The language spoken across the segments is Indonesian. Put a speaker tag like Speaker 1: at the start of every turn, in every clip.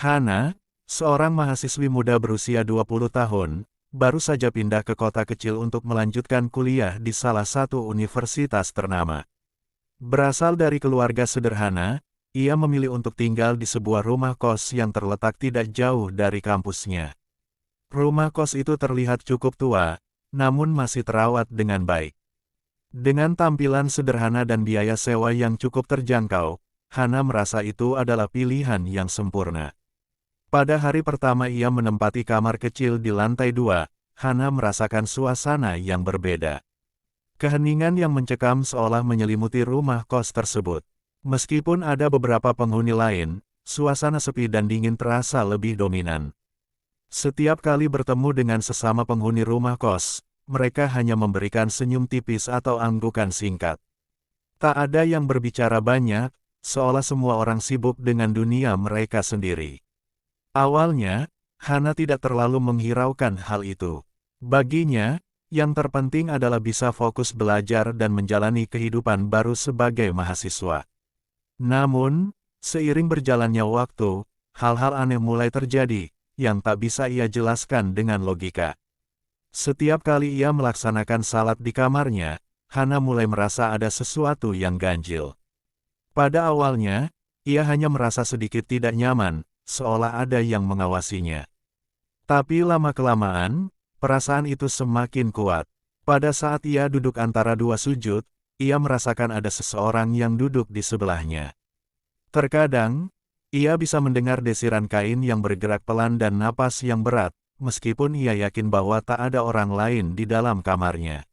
Speaker 1: Hana, seorang mahasiswi muda berusia 20 tahun, baru saja pindah ke kota kecil untuk melanjutkan kuliah di salah satu universitas ternama. Berasal dari keluarga sederhana, ia memilih untuk tinggal di sebuah rumah kos yang terletak tidak jauh dari kampusnya. Rumah kos itu terlihat cukup tua, namun masih terawat dengan baik. Dengan tampilan sederhana dan biaya sewa yang cukup terjangkau, Hana merasa itu adalah pilihan yang sempurna. Pada hari pertama ia menempati kamar kecil di lantai 2, Hana merasakan suasana yang berbeda. Keheningan yang mencekam seolah menyelimuti rumah kos tersebut. Meskipun ada beberapa penghuni lain, suasana sepi dan dingin terasa lebih dominan. Setiap kali bertemu dengan sesama penghuni rumah kos, mereka hanya memberikan senyum tipis atau anggukan singkat. Tak ada yang berbicara banyak, seolah semua orang sibuk dengan dunia mereka sendiri. Awalnya, Hana tidak terlalu menghiraukan hal itu. Baginya, yang terpenting adalah bisa fokus belajar dan menjalani kehidupan baru sebagai mahasiswa. Namun, seiring berjalannya waktu, hal-hal aneh mulai terjadi, yang tak bisa ia jelaskan dengan logika. Setiap kali ia melaksanakan salat di kamarnya, Hana mulai merasa ada sesuatu yang ganjil. Pada awalnya, ia hanya merasa sedikit tidak nyaman, seolah ada yang mengawasinya. Tapi lama-kelamaan, perasaan itu semakin kuat. Pada saat ia duduk antara dua sujud, ia merasakan ada seseorang yang duduk di sebelahnya. Terkadang, ia bisa mendengar desiran kain yang bergerak pelan dan napas yang berat, meskipun ia yakin bahwa tak ada orang lain di dalam kamarnya.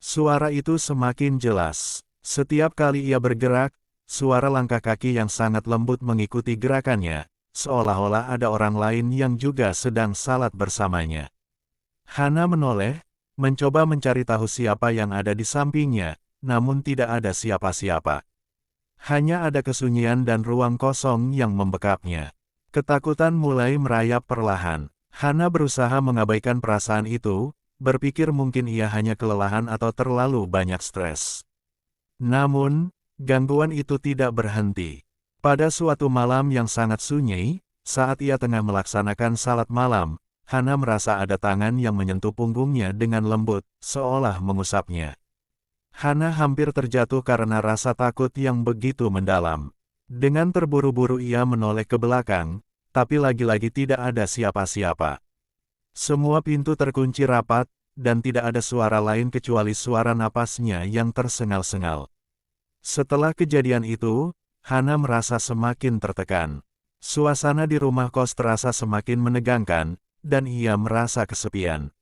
Speaker 1: Suara itu semakin jelas. Setiap kali ia bergerak, suara langkah kaki yang sangat lembut mengikuti gerakannya, seolah-olah ada orang lain yang juga sedang salat bersamanya. Hana menoleh, mencoba mencari tahu siapa yang ada di sampingnya, namun tidak ada siapa-siapa. Hanya ada kesunyian dan ruang kosong yang membekapnya. Ketakutan mulai merayap perlahan. Hana berusaha mengabaikan perasaan itu, berpikir mungkin ia hanya kelelahan atau terlalu banyak stres. Namun, gangguan itu tidak berhenti. Pada suatu malam yang sangat sunyi, saat ia tengah melaksanakan salat malam, Hana merasa ada tangan yang menyentuh punggungnya dengan lembut, seolah mengusapnya. Hana hampir terjatuh karena rasa takut yang begitu mendalam. Dengan terburu-buru ia menoleh ke belakang, tapi lagi-lagi tidak ada siapa-siapa. Semua pintu terkunci rapat, dan tidak ada suara lain kecuali suara napasnya yang tersengal-sengal. Setelah kejadian itu, Hana merasa semakin tertekan. Suasana di rumah kos terasa semakin menegangkan, dan ia merasa kesepian.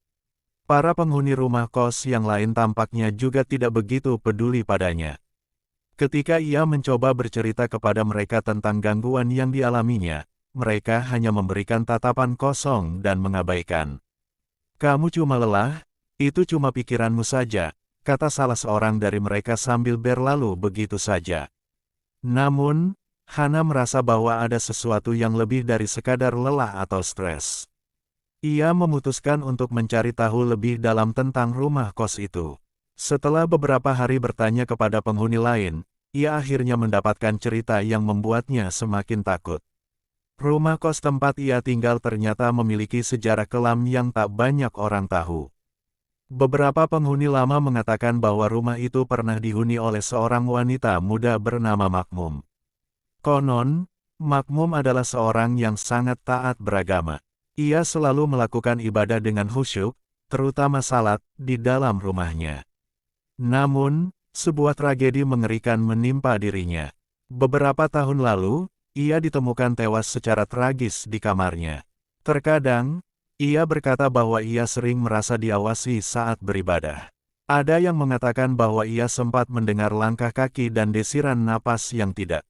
Speaker 1: Para penghuni rumah kos yang lain tampaknya juga tidak begitu peduli padanya. Ketika ia mencoba bercerita kepada mereka tentang gangguan yang dialaminya, mereka hanya memberikan tatapan kosong dan mengabaikan. "Kamu cuma lelah, itu cuma pikiranmu saja," kata salah seorang dari mereka sambil berlalu begitu saja. Namun, Hana merasa bahwa ada sesuatu yang lebih dari sekadar lelah atau stres. Ia memutuskan untuk mencari tahu lebih dalam tentang rumah kos itu. Setelah beberapa hari bertanya kepada penghuni lain, ia akhirnya mendapatkan cerita yang membuatnya semakin takut. Rumah kos tempat ia tinggal ternyata memiliki sejarah kelam yang tak banyak orang tahu. Beberapa penghuni lama mengatakan bahwa rumah itu pernah dihuni oleh seorang wanita muda bernama Makmum. Konon, Makmum adalah seorang yang sangat taat beragama. Ia selalu melakukan ibadah dengan khusyuk, terutama salat, di dalam rumahnya. Namun, sebuah tragedi mengerikan menimpa dirinya. Beberapa tahun lalu, ia ditemukan tewas secara tragis di kamarnya. Terkadang, ia berkata bahwa ia sering merasa diawasi saat beribadah. Ada yang mengatakan bahwa ia sempat mendengar langkah kaki dan desiran napas yang tidak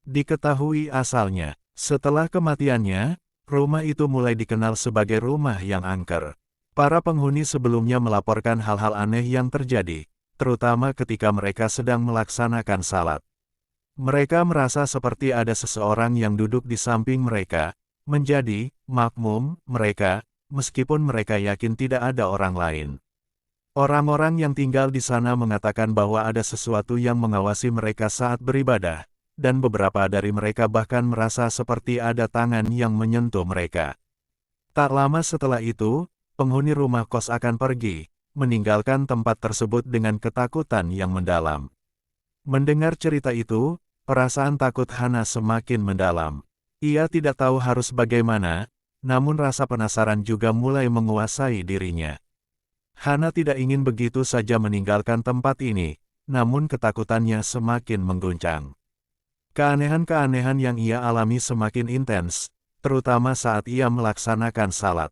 Speaker 1: diketahui asalnya. Setelah kematiannya, rumah itu mulai dikenal sebagai rumah yang angker. Para penghuni sebelumnya melaporkan hal-hal aneh yang terjadi, terutama ketika mereka sedang melaksanakan salat. Mereka merasa seperti ada seseorang yang duduk di samping mereka, menjadi makmum mereka, meskipun mereka yakin tidak ada orang lain. Orang-orang yang tinggal di sana mengatakan bahwa ada sesuatu yang mengawasi mereka saat beribadah, dan beberapa dari mereka bahkan merasa seperti ada tangan yang menyentuh mereka. Tak lama setelah itu, penghuni rumah kos akan pergi, meninggalkan tempat tersebut dengan ketakutan yang mendalam. Mendengar cerita itu, perasaan takut Hana semakin mendalam. Ia tidak tahu harus bagaimana, namun rasa penasaran juga mulai menguasai dirinya. Hana tidak ingin begitu saja meninggalkan tempat ini, namun ketakutannya semakin mengguncang. Keanehan-keanehan yang ia alami semakin intens, terutama saat ia melaksanakan salat.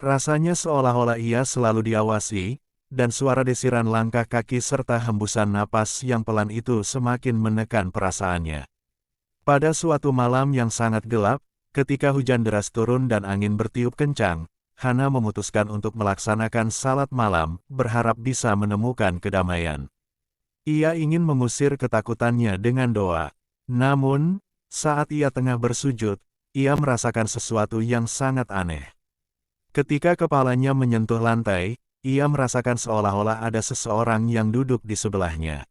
Speaker 1: Rasanya seolah-olah ia selalu diawasi, dan suara desiran langkah kaki serta hembusan napas yang pelan itu semakin menekan perasaannya. Pada suatu malam yang sangat gelap, ketika hujan deras turun dan angin bertiup kencang, Hana memutuskan untuk melaksanakan salat malam, berharap bisa menemukan kedamaian. Ia ingin mengusir ketakutannya dengan doa. Namun, saat ia tengah bersujud, ia merasakan sesuatu yang sangat aneh. Ketika kepalanya menyentuh lantai, ia merasakan seolah-olah ada seseorang yang duduk di sebelahnya.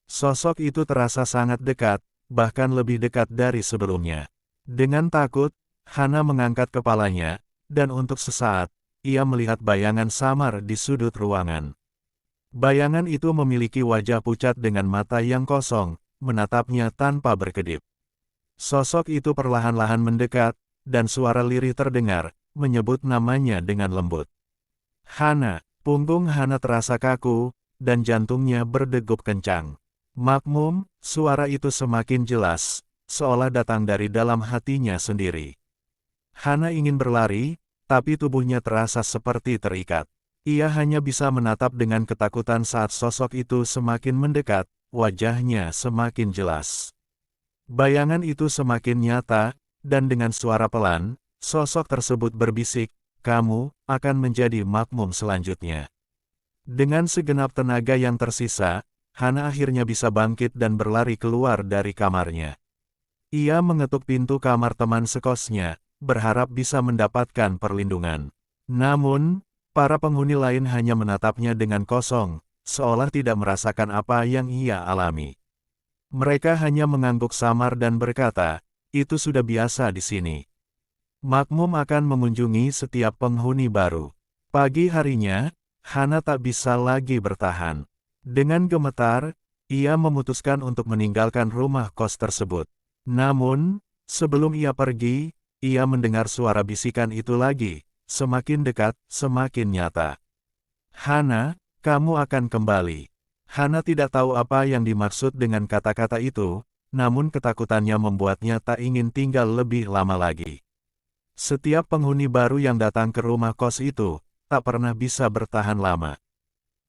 Speaker 1: Sosok itu terasa sangat dekat, bahkan lebih dekat dari sebelumnya. Dengan takut, Hana mengangkat kepalanya, dan untuk sesaat, ia melihat bayangan samar di sudut ruangan. Bayangan itu memiliki wajah pucat dengan mata yang kosong, menatapnya tanpa berkedip. Sosok itu perlahan-lahan mendekat, dan suara lirih terdengar, menyebut namanya dengan lembut. Hana, punggung Hana terasa kaku, dan jantungnya berdegup kencang. Makmum, suara itu semakin jelas, seolah datang dari dalam hatinya sendiri. Hana ingin berlari, tapi tubuhnya terasa seperti terikat. Ia hanya bisa menatap dengan ketakutan saat sosok itu semakin mendekat, wajahnya semakin jelas. Bayangan itu semakin nyata, dan dengan suara pelan, sosok tersebut berbisik, "Kamu akan menjadi makmum selanjutnya." Dengan segenap tenaga yang tersisa, Hana akhirnya bisa bangkit dan berlari keluar dari kamarnya. Ia mengetuk pintu kamar teman sekosnya, berharap bisa mendapatkan perlindungan. Namun, para penghuni lain hanya menatapnya dengan kosong, seolah tidak merasakan apa yang ia alami. Mereka hanya mengangguk samar dan berkata, "Itu sudah biasa di sini." Makmum akan mengunjungi setiap penghuni baru. Pagi harinya, Hana tak bisa lagi bertahan. Dengan gemetar, ia memutuskan untuk meninggalkan rumah kos tersebut. Namun, sebelum ia pergi, ia mendengar suara bisikan itu lagi, semakin dekat, semakin nyata. "Hana, kamu akan kembali." Hana tidak tahu apa yang dimaksud dengan kata-kata itu, namun ketakutannya membuatnya tak ingin tinggal lebih lama lagi. Setiap penghuni baru yang datang ke rumah kos itu, tak pernah bisa bertahan lama.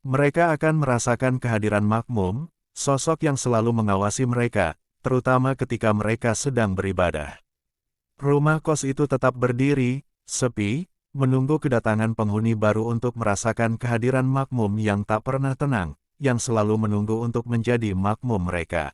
Speaker 1: Mereka akan merasakan kehadiran makmum, sosok yang selalu mengawasi mereka, terutama ketika mereka sedang beribadah. Rumah kos itu tetap berdiri, sepi, menunggu kedatangan penghuni baru untuk merasakan kehadiran makmum yang tak pernah tenang, yang selalu menunggu untuk menjadi makmum mereka.